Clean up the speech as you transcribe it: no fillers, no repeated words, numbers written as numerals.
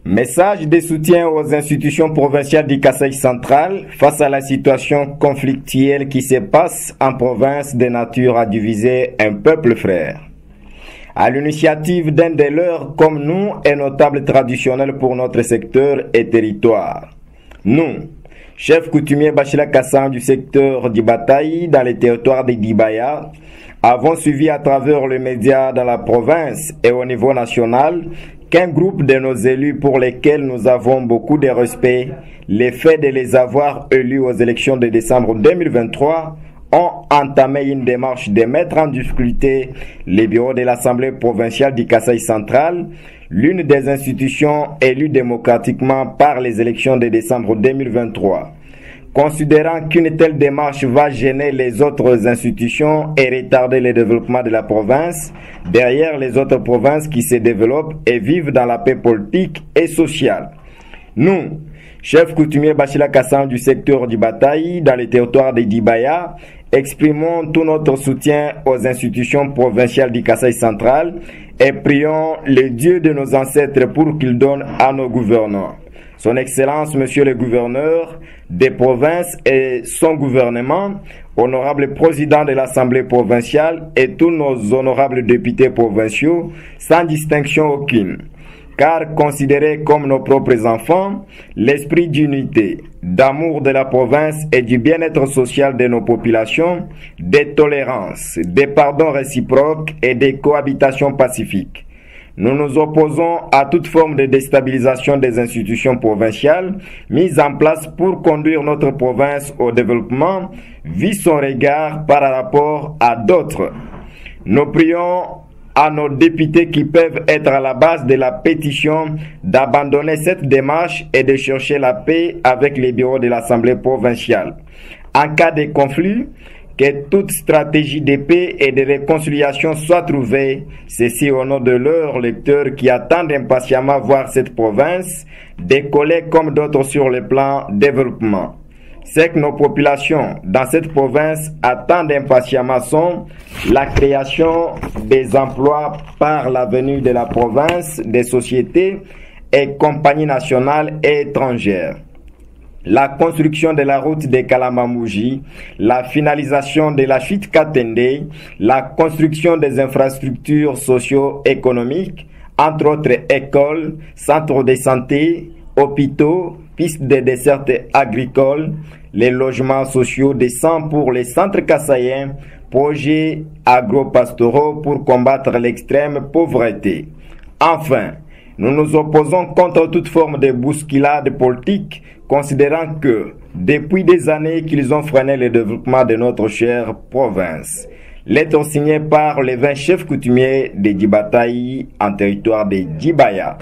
Message de soutien aux institutions provinciales du Kasaï central face à la situation conflictuelle qui se passe en province de nature à diviser un peuple frère. À l'initiative d'un de leurs comme nous est notable traditionnel pour notre secteur et territoire. Nous, chef coutumier Bachila Kassan du secteur d'Ibataï dans les territoires de Dibaya, avons suivi à travers les médias dans la province et au niveau national qu'un groupe de nos élus pour lesquels nous avons beaucoup de respect, le fait de les avoir élus aux élections de décembre 2023, ont entamé une démarche de mettre en difficulté les bureaux de l'Assemblée provinciale du Kasaï central, l'une des institutions élues démocratiquement par les élections de décembre 2023. Considérant qu'une telle démarche va gêner les autres institutions et retarder le développement de la province, derrière les autres provinces qui se développent et vivent dans la paix politique et sociale. Nous, chef coutumier Bachila Kassan du secteur du Bataï dans les territoires de Dibaya, exprimons tout notre soutien aux institutions provinciales du Kasaï central et prions le Dieu de nos ancêtres pour qu'il donne à nos gouvernants, Son Excellence, Monsieur le Gouverneur des provinces et son gouvernement, honorable président de l'Assemblée provinciale et tous nos honorables députés provinciaux, sans distinction aucune. Car considérés comme nos propres enfants, l'esprit d'unité, d'amour de la province et du bien-être social de nos populations, de tolérance, de pardon réciproque et de cohabitation pacifique. Nous nous opposons à toute forme de déstabilisation des institutions provinciales mises en place pour conduire notre province au développement, vu son regard par rapport à d'autres. Nous prions à nos députés qui peuvent être à la base de la pétition d'abandonner cette démarche et de chercher la paix avec les bureaux de l'Assemblée provinciale. En cas de conflit, que toute stratégie de paix et de réconciliation soit trouvée, ceci au nom de leurs lecteurs qui attendent impatiemment voir cette province décoller comme d'autres sur le plan développement. C'est que nos populations dans cette province attendent impatiemment sont la création des emplois par la venue de la province, des sociétés et compagnies nationales et étrangères. La construction de la route de Kalamamouji, la finalisation de la fuite Katende, la construction des infrastructures socio-économiques, entre autres écoles, centres de santé, hôpitaux, pistes de desserte agricoles, les logements sociaux décents pour les centres kassaïens, projets agro-pastoraux pour combattre l'extrême pauvreté. Enfin, nous nous opposons contre toute forme de bousculade politique, considérant que, depuis des années qu'ils ont freiné le développement de notre chère province. Lettre signée par les 20 chefs coutumiers de Dibataï en territoire de Dibaya.